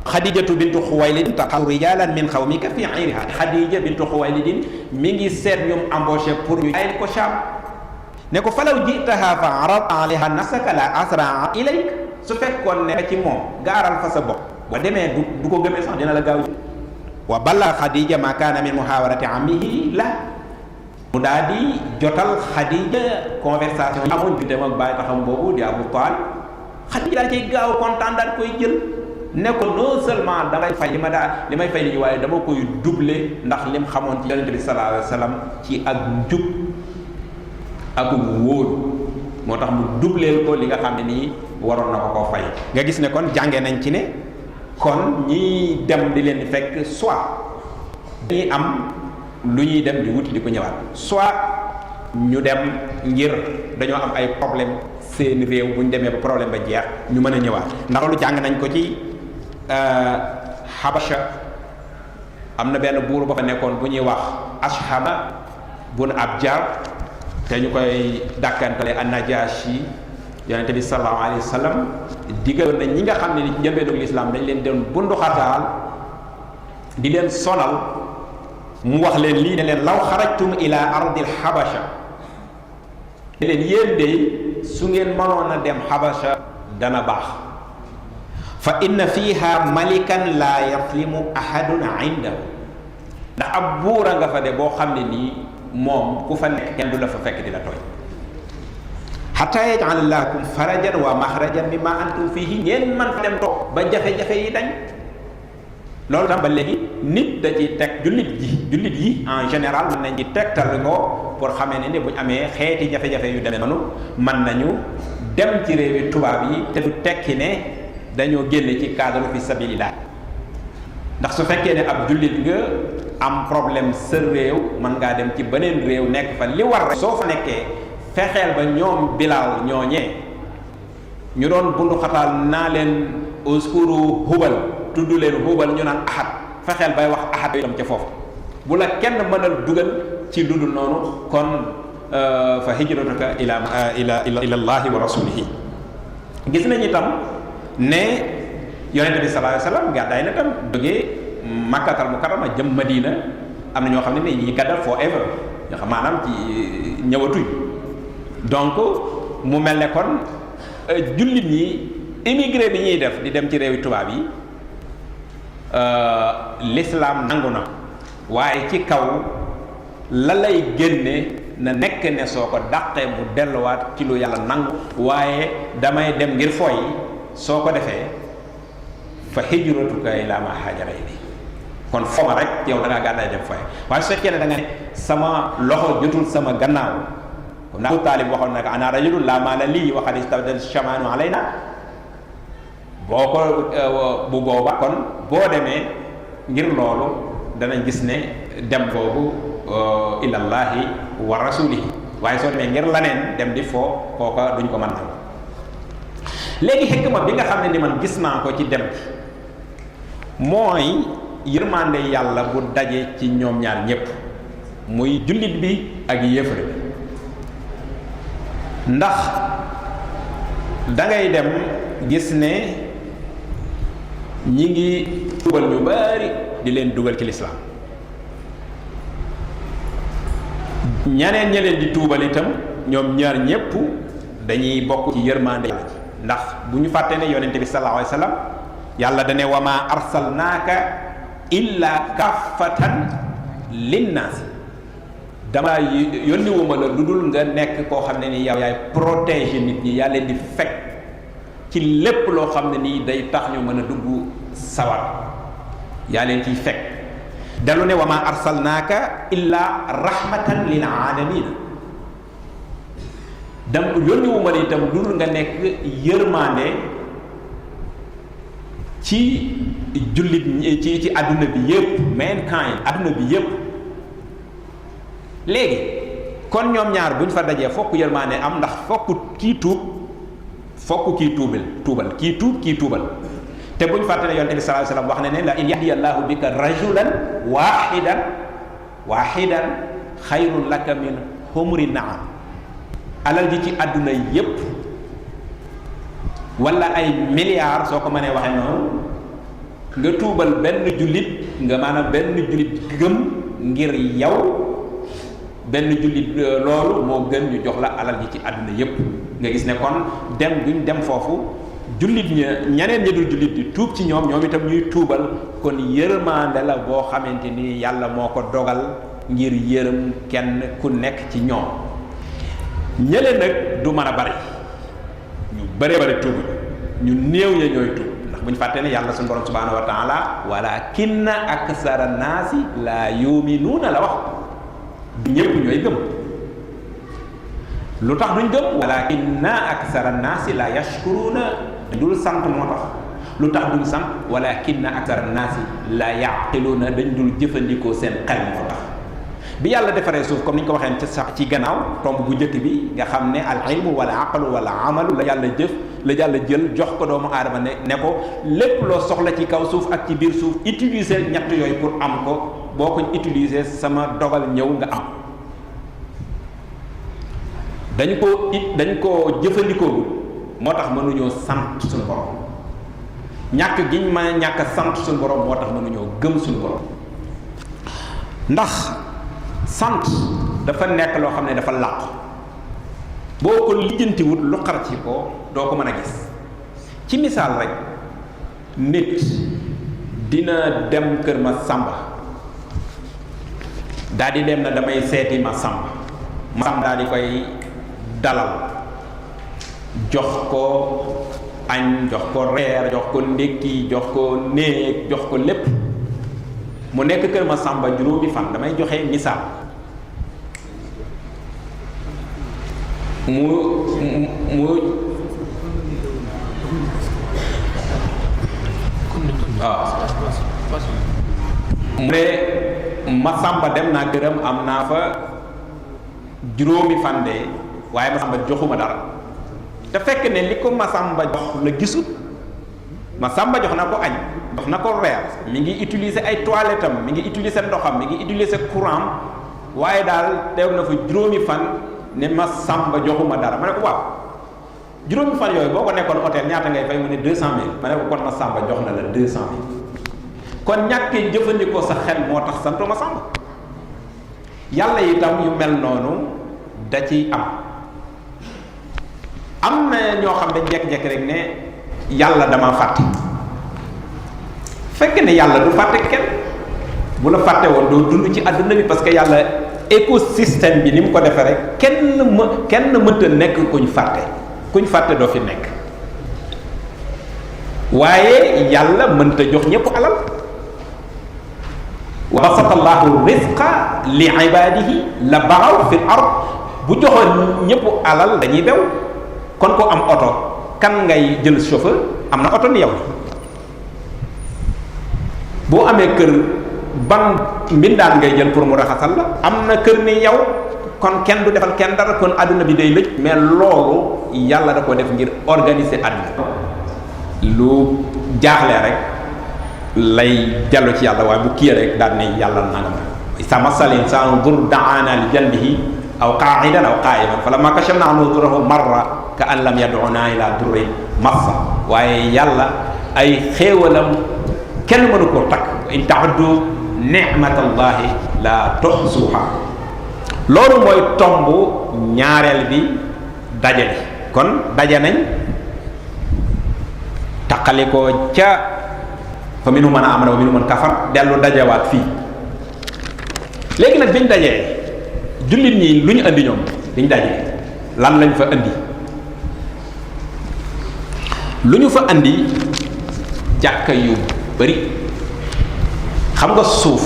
Xadijatu bintu Xuwaylid taxaw rijalan min xawmika fi ayriha. Xadija bintu Xuwaylid mi ngi seet ñoom embauché pour ñu ayil ko Sham ne ko falaw jitaha fa arad alayha nasaka la asra ilayk. su fekkoon ne ci moom gaaral fa sa bopp ba demee du ko gëmee sax dina la gaaw wa balla Xadija ma kaana min muhawarati amihi la mu daal di jotal Xadija conversation yi amoon bi dem ak bàyyi taxam boobu di Abu Talib. Xadija daal ciy gaaw kontaan daal koy jël ne ko non seulement damay fay li may fay li ñu waaye dama koy doubler ndax lim xamoon ci yonente bi sallallahu alayhi wa sallam ci ak njub ak wóor moo tax mu doubleel ko li nga xam ne nii waroon na ko koo fay. nga gis ne kon jàngee nañ ci ne kon ñiy dem di leen di fekk soit dañuy am lu ñuy dem di wuti di ko ñëwaat soit ñu dem ngir dañoo am ay problème seen réew bu ñu demee ba problème ba jeex ñu mën a ñëwaat. ndax loolu jàng nañ ko ci Habasha am na benn buur ba fa nekkoon bu ñuy wax Ashama bun Abjar te ñu koy dàkkantale an-Najashi. yonente bi sallallahu alayhi wa sallam digal na ñi nga xam ne ni njëlbéenu lislaam dañ leen doon bunduxataal di leen sonal mu wax leen lii ne leen law xarajtum ila ardil Habasha ne leen yéen de su ngeen mënoon a dem Habasha dana baax fa inna fiha malikan la yaslimu ahadun indahu ndax ab buura nga fa de boo xam ne nii moom ku fa nekk kenn du la fa fekk di la tooy hatta yaj'al lakum farajan wa maxrajan mimma antum fihi ngeen man fa dem toog ba jafe-jafe yi dañ. loolu tam ba léegi nit da ci teg jullit yi en général mën nañ ci tegtal ko pour xamee ne bu ñu amee xeeti jafe-jafe yu demee noonu mën nañu dem ci réewi tubaab yi te du tekki ne dañoo génne ci cadre fi sabilillah. ndax su fekkee ne ab jullit nga am problème sa réew mën ngaa dem ci beneen réew nekk fa li war rek soo fa nekkee fexeel ba ñoom Bilaal ñooñee ñu doon bundu xataal naa leen uskuru Hubal tudd leen Hubal ñu naan ahad fexeel bay wax ahad yooyu tam ca foofu bu la kenn mënal dugal ci lu dul noonu kon fa hijratuka ila llahi wa rasulihi. gis nañu itam ne yonente bi sallallahu alayhi wa sallam gàddaay na tam jógee Makkatal Mukarrama jëm Madina am na ñoo xam ne ñi gàddal forever ñoo xam maanaam ci ñëwatuñ. donc mu mel ne kon jullit ñi immigré bi ñuy def di dem ci réewi tubaab yi l'islam nangu na waaye ci kaw la lay génne na nekk ne soo ko dàqee mu delluwaat ci lu yàlla nangu waaye damay dem ngir fooy soo ko defee fa hijratuka ila ma haajara ilayhi kon fooma rek yow da ngaa gàddaay dem fooy waaye su fekkee ne da nga ne sama loxo jotul sama gannaaw ndax Abu Taalib waxoon na ko ana rajulun laa maala lii wa qad istawdal shamaanu alayna boo ko bu booba kon boo demee ngir loolu danañ gis ne dem boobu ilallahi wa rasulihi waaye soo demee ngir laneen dem di foo kooka duñ ko mën nangu. léegi xikma bi nga xam ne ni man gis naa ko ci dem mooy yërmande yàlla bu daje ci ñoom ñaar ñépp muy jullit bi ak yéefar bi. ndax dangay dem gis ne ñi ngi tuubal ñu bari di leen dugal ci lislaam ñeneen ña leen di tuubal itam ñoom ñaar ñépp dañuy bokk ci yërmande yàlla ji ndax bu ñu fàtte ne yonente bi sallallahu alayhi wa sallam yàlla dane wa ma arsalnaaka illa kaffatan linnaasi dama yónniwuma la lu dul nga nekk koo xam ne ni yow yaay protéger nit ñi yaa leen di fekk ci lépp loo xam ne nii day tax ñu mën a dugg sawar yaa leen ciy fekk dalu ne wa ma arsalnaaka illa rahmatan lil alamin dam yónniwuma la itam lu dul nga nekk yërmande ci jullit ci adduna bi yépp mankind adduna bi yépp léegi kon ñoom ñaar buñ fa dajee fokk yërmaane am ndax fokk kii tuub fokk kii tuubal kii tuub kii tuubal te buñ fàtte ne yonent bi sallallahu alayhi wasallam wax na ne la in yahdiyallahu bika rajulan wahidan xayrun laka min humri naam alal ji ci àdduna yépp wala ay milliards soo ko mënee waxee noonu nga tuubal benn jullit nga maanaam benn jullit gëm ngir yow benn jullit loolu moo gën ñu jox la alal ji ci àdduna yépp nga gis ne kon dem duñ dem foofu jullit ñeneen ñi dul jullit di tuub ci ñoom itam ñuy tuubal kon yërmande la boo xamante ni yàlla moo ko dogal ngir yërëm kenn ku nekk ci ñoom ñële nag du mën a bari ñu bëree bari tuub ñu néew ya ñooy tuub ndax bu ñu fàtte ne yàlla suñu borom subhanahu wa taala walakinna aksara naasi la yuminuuna la wax du ñëpp ñooy gëm lu tax duñ gëm walakinna aksara naasi la yashkuruuna dul sant moo tax lu tax duñ sant walakinna aksara naasi la yaqiluuna dañ dul jëfandikoo seen xel moo tax bi yàlla defaree suuf comme ni ñu ko waxee ci sax ci gannaaw tomb bu njëkk bi nga xam ne al ilmu wala aqlu wala amalu la yàlla jël jox ko doomu aadama ne ko lépp loo soxla ci kaw suuf ak ci biir suuf utiliser ñett yooyu pour am ko boo ko utiliser sama dogal ñëw nga am dañ ko jëfandikoo moo tax mënuñoo sant suñu borom ñàkk giñ ma ñàkk sant suñu borom moo tax mënuñoo gëm suñu borom ndax sant dafa nekk loo xam ne dafa làqu boo ko lijjantiwut lu xar ci ko doo ko mën a gis ci misaal rek nit dina dem kër ma sàmba daal di dem na damay seeti ma sàmba daal di koy dalal jox ko añ jox ko reer jox ko ndékki jox ko néeg jox ko lépp mu nekk kër ma sàmba juróomi fan damay joxe misaal mu ne ma sàmba dem naa këram am naa fa juróomi fan de waaye ma sàmba joxuma dara te fekk ne li ko ma sàmba jox la gisut ma sàmba jox na ko añ jox na ko reer mi ngi utiliser ay toilettes am mi ngi utiliser ndoxam mi ngi utiliser courant waaye daal teew na fa juróomi fan ne ma sàmba joxuma dara ma ne ko waaw juróomi fan yooyu boo ko nekkoon hôtel ñaata ngay fay mu ne 200 000 ma ne ko kon ma sàmba jox na la 200 000 kon ñàkkee jëfandikoo sa xel moo tax santo ma sàmba yàlla itam yu mel noonu da ciy am na ñoo xam dañ jekk-jekk rek ne yàlla dama fàtte fekk ne yàlla du fàtte kenn bu la fàtte woon doo dund ci àdduna bi parce que yàlla écosystème bi ni mu ko defee rek kenn mënta nekk kuñ fàtte doo fi nekk waaye yàlla mënta jox ñëpp alal wa basata allahu rizqa li ibadihi la baxaw fi l ard bu joxoon ñëpp alal dañuy bew kon ko am oto kan ngay jël chauffeur am na oto ni yow boo amee kër ban mbindaan ngay jël pour mu raxasal la am na kër ni yow kon kenn du defal kenn dara kon àdduna bi day lëj mais loolu yàlla da ko def ngir organiser àdduna lu jaaxle rek lay dellu ci yàlla waaye bu kii rek daal ne yàlla nangam sa masal insaanu dur daana li janbihi aw qaa'idan aw qaa'iman falammaa kashafnaa anhu durrahu marra ka an lam yad'unaa ilaa durrin massa waaye yàlla ay xéewalam kenn mënu koo takk in ta'uddu ni'matallahi la tuhsuha loolu mooy tomb ñaareel bi daje bi kon daje nañ taqali ko ca fa minhum man aamana wa minhum man kafar dellu dajewaat fii léegi nag biñ dajee jullit ñi lu ñu andi ñoom biñ dajee lan lañ fa andi lu ñu fa andi jàkka yu bari xam nga suuf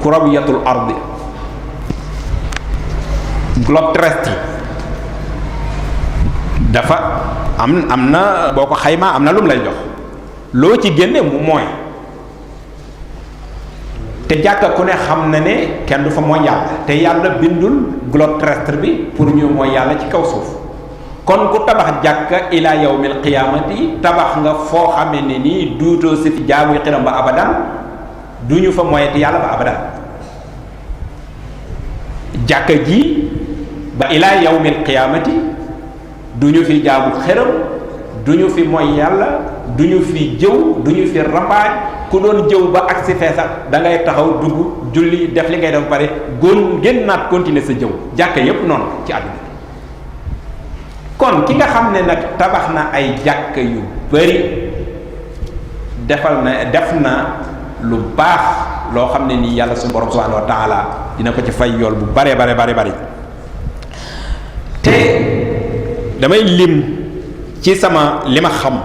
kurawiyatul ardi globe terrestre dafa am na boo ko xaymaa am na lu mu lay jox loo ci génne mu mooy te jàkka ku ne xam na ne kenn du fa mooy yàlla te yàlla bindul globe terrestre bi pour ñu mooy yàlla ci kaw suuf kon ku tabax jàkka ila yawmil qiyaamati tabax nga foo xamee ne nii duutoo si fi jaamuy xiram ba abadan du ñu fa moyeti yàlla ba abadan jàkka ji ba ila yawmil qiyaamati du ñu fi jaamu xiram duñu fi mooy yàlla duñu fi jëw duñu fi rambaaj. ku doon jëw ba agsi fee sax da ngay taxaw dugg julli def li ngay def pare gën naat continuer sa jëw jàkka yépp noonu ci àdduna kon ki nga xam ne nag tabax na ay jàkka yu bari def na lu baax loo xam ne nii yàlla suñu borom subhanahu wa taala dina ko ci fay yool bu bare te damay lim ci li ma xam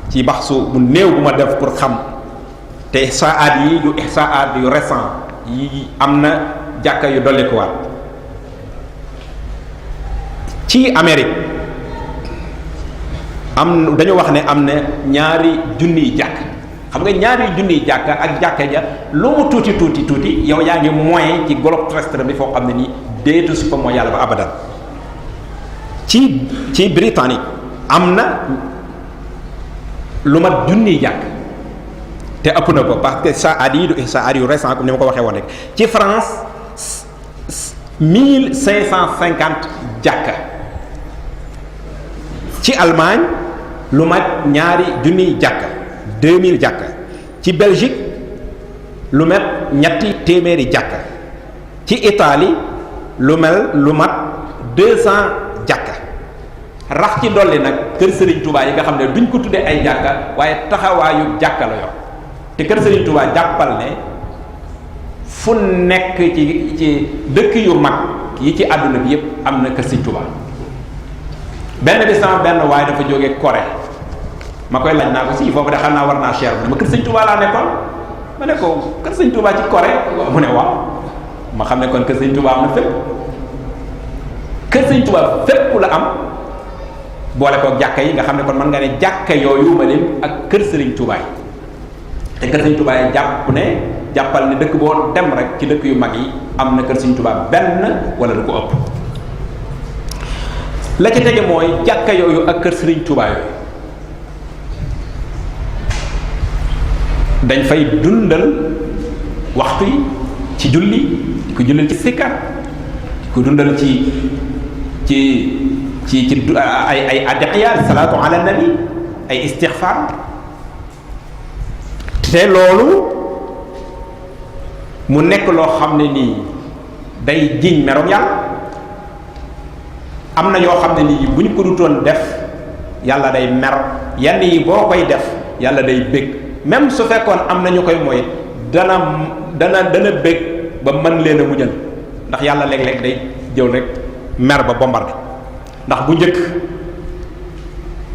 ci baxsu bu néew bu ma def pour xam te ihsaat yi yu ihsaat yu récent yi am na jàkka yu dolli ko waat ci Amérique dañu wax ne am na ñaari junniy jàkk xam nga ñaari junniy jàkka ak jàkka ja lu mu tuuti yow yaa ngi moyen ci globe terrestre bi foo xam ne nii déetu su ko mooy yàlla ba abadan ci Britannique am na lu mat junniy jàkk te ëpp na ko parce que saad yi du saad yu récent comme ni ma ko waxee woon rek ci France 1550 jàkka ci Allemagne lu mat ñaari junniy jàkka 2000 jàkka ci Belgique lu mat ñetti téeméeri jàkka ci Italie lu mat 200 jàkka rax ci dolli nag kër Serigne Touba yi nga xam ne duñ ko tuddee ay jàkka waaye taxawaayu jàkka la yor te kër Serigne Touba jàppal ne fu nekk ci dëkk yu mag yi ci àdduna bi yépp am na kër Serigne Touba benn bi sama benn waaye dafa jógee Corée ma koy laaj naa ko si foofu de xam naa war naa cher ma kër Serigne Touba laa nekkoon ma ne ko kër Serigne Touba ci Corée mu ne waaw ma xam ne kon kër Serigne Touba am na fépp kër Serigne Touba fépp la am boole ko jàkka yi nga xam ne kon mën nga ne jàkka yooyu ma lim ak kër Serigne Touba yi te kër Serigne Touba yi jàppal ne dëkk boo dem rek ci dëkk yu mag yi am na kër Serigne Touba benn wala lu ko ëpp la ca tege mooy jàkka yooyu ak kër Serigne Touba yooyu dañ fay dundal waxtu yi ci julli di ko dundal ci sikkar di ko dundal ci ay adiya salaatu ala nabi ay istixfar te loolu mu nekk loo xam ne nii day jiñ merom yàlla am na yoo xam ne nii bu ñu ko dutoon def yàlla day mer yenn yi boo koy def yàlla day bég même su fekkoon am na ñu koy mooy dana bég ba mën leen a muñal ndax yàlla léeg-léeg day jëw rek mer ba bombardé ndax bu njëkk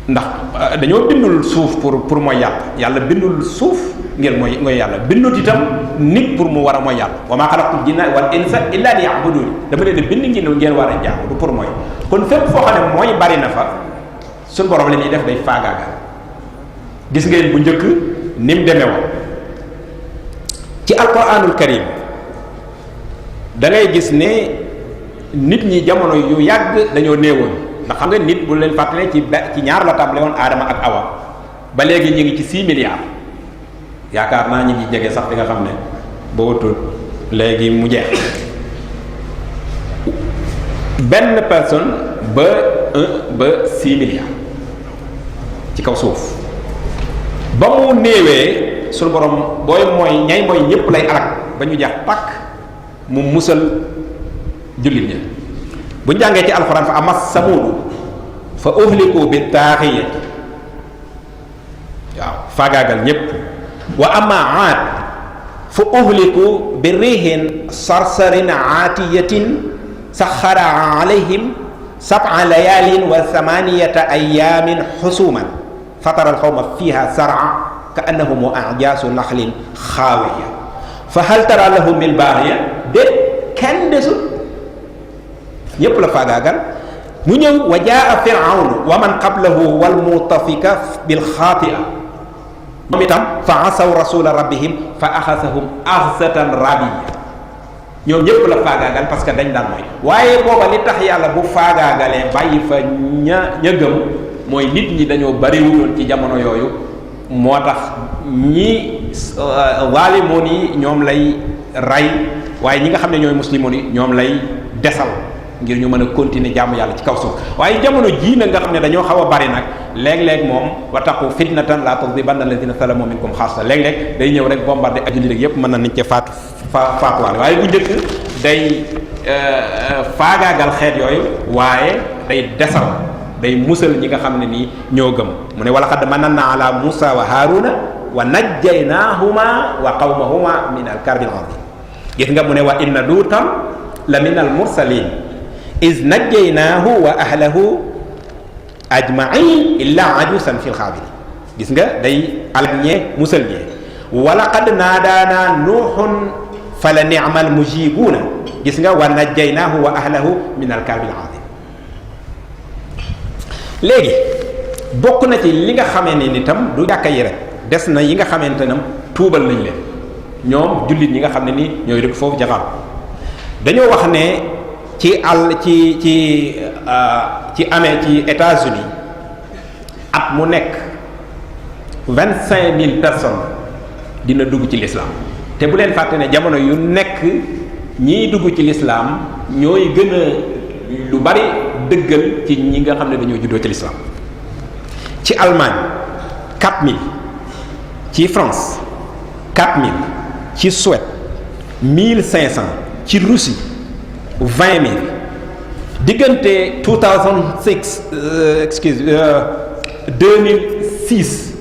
ndax dañoo bindul suuf pour mooy yàlla bindul suuf ngir mooy yàlla bindut itam nit pour mu war a mooy yàlla wa maa xalaqtul jinna wal insa illa liya'budun dama leen bind ngeen war a jaamu du pour mooy kon fépp foo xam ne mooy bari na fa suñu borom li ñuy def day faagaagal gis ngeen bu njëkk ni mu demee woon ci alquranul karim da ngay gis ne nit ñi jamono yu yàgg dañoo néewoon ndax xam nga nit bu leen fàttalee ci ñaar la tàmbale woon aadama ak awa ba léegi ñu ngi ci 6 milliards yaakaar naa ñu ngi jege sax di nga xam ne ba wutul léegi mu jeex benn personne ba 6 milliards ci kaw suuf ba mu néewee suñu borom booy mooy ñay mooy ñëpp lay alak ba ñu jeex tàkk mu musal jullit ñi bu ñu jàngee ci alxuraan fa amas samuudu fa uhliku bi taaxiyati waaw faagaagal ñépp wa ama aad fa uhliku bi rihin sarsarin aatiyatin saxara alayhim sab'a layaalin wa thamaniyata ayaamin xusuman fatara alxawma fiha sar'a ka annahum a'jaasu naxlin xaawiya fa hal tara lahum min baaxiya déet kenn desul ñépp la faagaagal mu ñëw wa jaa firawnu wa man qablahu wal mutafika bil xaatia moom itam fa asaw rasula rabbihim fa axasahum axsatan rabiya ñoom ñépp la faagaagal parce que dañ daan mooy waaye booba li tax yàlla bu faagaagalee bàyyi fa ña gëm mooy nit ñi dañoo bariwuloon ci jamono yooyu moo tax ñi zaalimoon yi ñoom lay rey waaye ñi nga xam ne ñooy muslimoon yi ñoom lay desal ngir ñu mën a continuer jaamu yàlla ci kaw suuf. waaye jamono jii nag nga xam ne dañoo xaw a bari nag léeg-léeg moom wattaqu fitnatan la tusibanna alladhina zalamu minkum xaassa léeg-léeg day ñëw rek bombardé ak jullit yépp mën nañ cee faatuwaale waaye bu njëkk day faagaagal xeet yooyu waaye day desal day musal ñi nga xam ne nii ñoo gëm mu ne wa laqad mananna ala Musa wa Haruna wa najjaynahuma wa qawmahuma min al karbil azim gis nga mu ne wa inna luutan la min al mursalin iz najjaynaahu wa ahlahu ajmain illa ajusan fil xaabiri gis nga day alak ñee musal ñee wa laqad naadaana nuuxun fa la ni'mal mujibuuna gis nga wa najjaynaahu wa ahlahu min al karbil azim léegi bokk na ci li nga xamee ne ni tam du jàkka yi rek des na yi nga xamante ne tuubal nañ leen ñoom jullit ñi nga xam ne ni ñooy dëkk foofu jaxal dañoo wax ne ci amee ci États-Unis at mu nekk 25,000 personnes dina dugg ci l'islam te bu leen fàtte ne jamono yu nekk ñiy dugg ci l'islam ñooy gën a lu bari dëggal ci ñi nga xam ne dañoo juddoo ci l'islam ci Allemagne 4,000 ci France 4,000 ci Suède 1,500 ci Russie 20,000 diggante 2006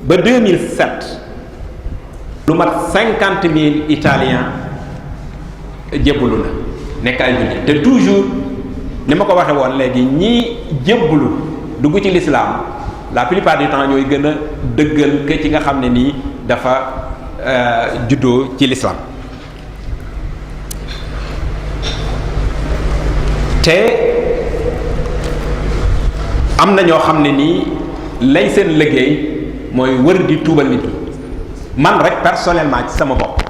ba 2007 lu mat 50,000 italiens jébbalu na nekk ay jullit te toujours ni ma ko waxee woon léegi ñii jébbalu dugg ci l'islam la plupart du temps ñooy gën a dëggal ke ci nga xam ne nii dafa juddoo ci l'islam te am na ñoo xam ne nii lay seen liggéey mooy wër di tuubal nit ñi man rek personnellement ci sama bopp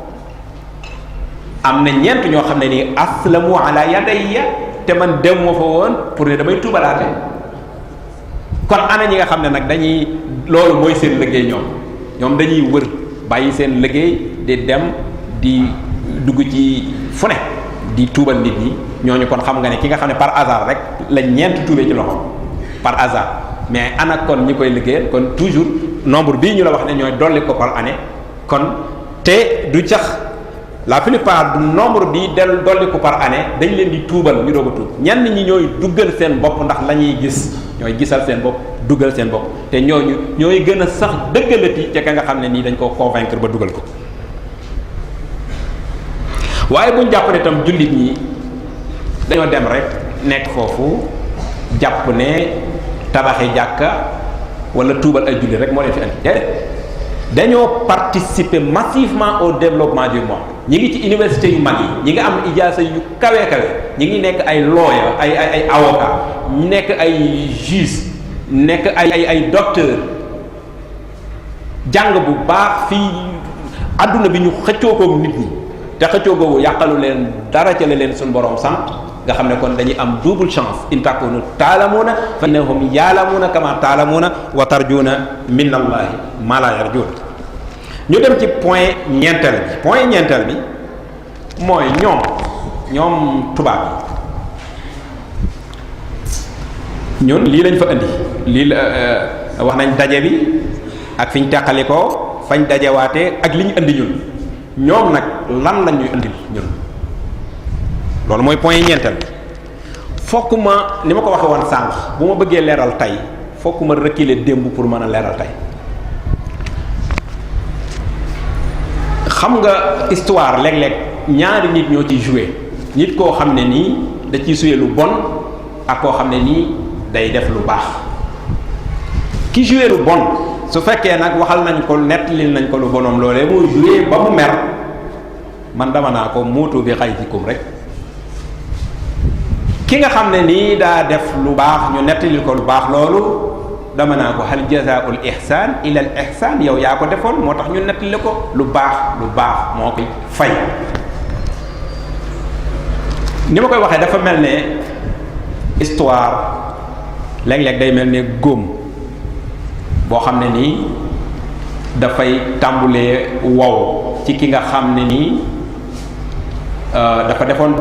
am na ñeent ñoo xam ne nii aslamu ala yadayya te man dem moo fa woon pour ne damay tuubalaate kon ana ñi nga xam ne nag dañuy loolu mooy seen liggéey ñoom dañuy wër bàyyi seen liggéey di dem di dugg ci fu ne di tuubal nit ñi ñooñu kon xam nga ne ki nga xam ne par hasard rek la ñeent tuubee ci loxo par hasard mais ana kon ñi koy liggéeyal kon toujours nombre bii ñu la wax ne ñooy dolli ko par année kon te du cax la plupart du nombre bi dolli ko par année dañ leen di tuubal ñu doog a tuub ñenn ñi ñooy duggal seen bopp ndax la ñuy gis ñooy gisal seen bopp duggal seen bopp te ñooñu ñooy gën a sax dëggalati ca ka nga xam ne nii dañ koo convaincre ba dugal ko waaye buñ jàpp ne tam jullit ñi dañoo dem rek nekk foofu jàpp ne tabaxi jàkka wala tuubal ay jullit rek moo leen fi andi déedéet dañoo participer massivement au développement du monde ñi ngi ci université yu mag yi ñi ngi am ijaasa yu kawe ñi ngi nekk ay lawyer ay avocat ñu nekk ay juge nekk ay docteur jàng bu baax fii adduna bi ñu xëccoo koog nit ñi te xëccoo googu yàqalu leen dara ca la leen suñu borom sant nga xam ne kon dañuy am double chance in takunu taalamuuna fa innahum yaalamuuna kama taalamuuna wa tarjuuna min allahi ma la yarjuun ñu dem ci point ñeenteel bi mooy ñoom tubaab yi ñun lii lañ fa indi lii la wax nañ daje bi ak fi ñu teqali ko fañ dajewaatee ak li ñu indi ñoom nag lan la ñuy indil ñun loolu mooy point ñeenteel bi fokk ma ni ma ko waxee woon sànq bu ma bëggee leeral tey fokk ma reculer démb pour mën a leeral tey xam nga histoire léeg-léeg ñaari nit ñoo ciy joué nit koo xam ne nii da ciy suyee lu bon ak koo xam ne nii day def lu baax ki joué lu bon su fekkee nag waxal nañ ko nettalil nañ ko lu bonoom loolee moo joué ba mu mer man dama naa ko muutu bi xaytikum rek ki nga xam ne nii daa def lu baax ñu nettalil ko lu baax loolu dama naa ko hal jazaa'ul ihsaan ila al ihsaan yow yaa ko defoon moo tax ñu nettali ko lu baax moo koy fay ni ma koy waxee dafa mel ne histoire léeg-léeg day mel ne góom boo xam ne nii dafay tàmbulee wow ci ki nga xam ne nii dafa defoon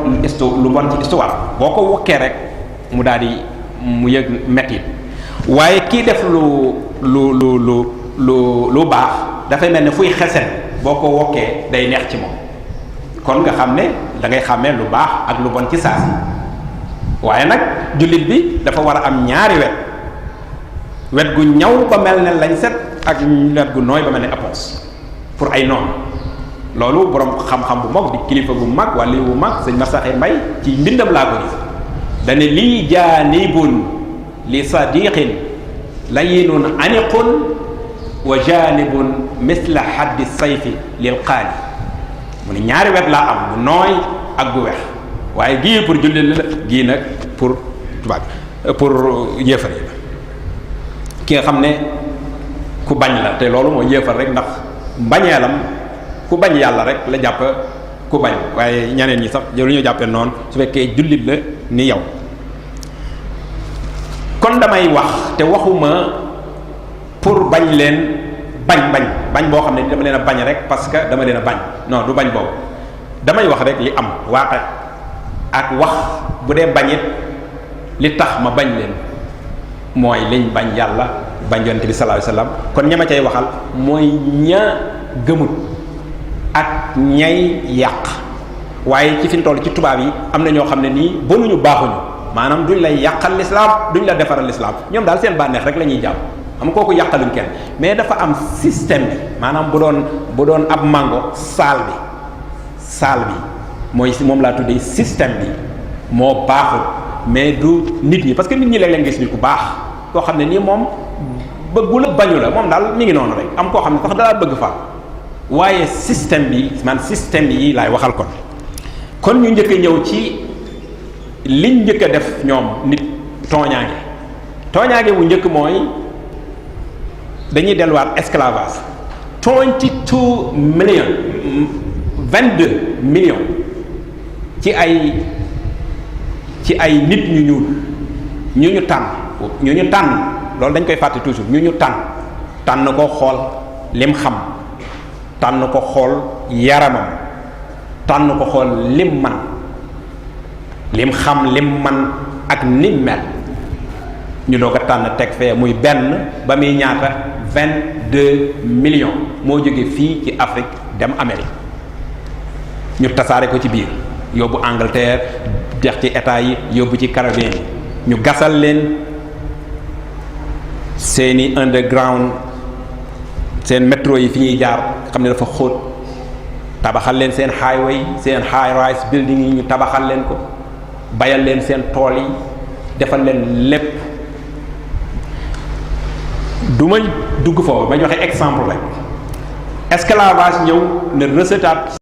lu bon ci histoire boo ko wokkee rek mu daal di mu yëg mettit waaye kii def lu baax dafay mel ne fuy xesen boo ko wokkee day neex ci moom kon nga xam ne da ngay xàmmee lu baax ak lu bon ci saa si waaye nag jullit bi dafa war a am ñaari wet gu ñaw ba mel ne lañ set ak wet gu nooy ba mel ne appons pour ay noonu loolu borom xam-xam bu mag di kilifa bu mag wala bu mag sëñ Massaxe Mbay ci mbindam laa ko gis dane lii jaanibun li sadiqin layinun aniqun wa janibun misla haddi sayfi lil qaali mu ne ñaari wet laa am bu nooy ak bu wex waaye gii pour jullit la gii nag pour tubaab pour yéefar yi la ki nga xam ne ku bañ la te loolu mooy yéefar rek ndax mbañeelam ku bañ yàlla rek la jàpp ku bañ waaye ñeneen ñi sax lu ñu jàppee noonu su fekkee jullit la ni yow kon damay wax te waxuma pour bañ leen bañ boo xam ne dama leen a bañ rek parce que dama leen a bañ non du bañ boobu damay wax rek li am waaxe ak wax bu dee bañit li tax ma bañ leen mooy liñ bañ yàlla bañ yonent bi sallallahu alayhi wasallam kon ña ma cay waxal mooy ña gëmut ak ñay yàq waaye ci fi ñu toll ci tubaab yi am na ñoo xam ne nii bonuñu baaxuñu maanaam duñ lay yàqal lislaam duñ la defaral lislaam ñoom daal seen bànneex rek la ñuy jàpp xam kooku yàqaluñ kenn mais dafa am système bi maanaam bu doon ab mango saal bi mooy si moom laa tuddee système bi moo baaxul mais du nit ñi parce que nit ñi léeg-léeg nga gis nit ku baax koo xam ne nii moom bëggu la bañu la moom daal mi ngi noonu rek am koo xam ne sax dalaa bëgg fa waaye système bi système yi laay waxal kon ñu njëkk a ñëw ci liñ njëkk a def ñoom nit tooñaange bu njëkk mooy dañuy delluwaat esclavage 22 millions ci ay nit ñu ñuul ñu tànn loolu dañ koy fàtte toujours ñu tànn ko xool lim xam tànn ko xool yaramam tànn ko xool lim man lim xam lim man ak nim mel ñu doog a tànn teg fee muy benn ba muy ñaata 22 millions moo jóge fii ci Afrique dem Amérique ñu tasaare ko ci biir yóbbu Angleterre dex ci état yi yóbbu ci Caribéen yi ñu gasal leen seeni underground seen métro yi fi ñuy jaar xam ne dafa xóot tabaxal leen seen highway seen high rise building yi ñu tabaxal leen ko bayal leen seen tool yi defal leen lépp du ma dugg foofu ma joxe exemple rek esclavage ñëw ne recetaat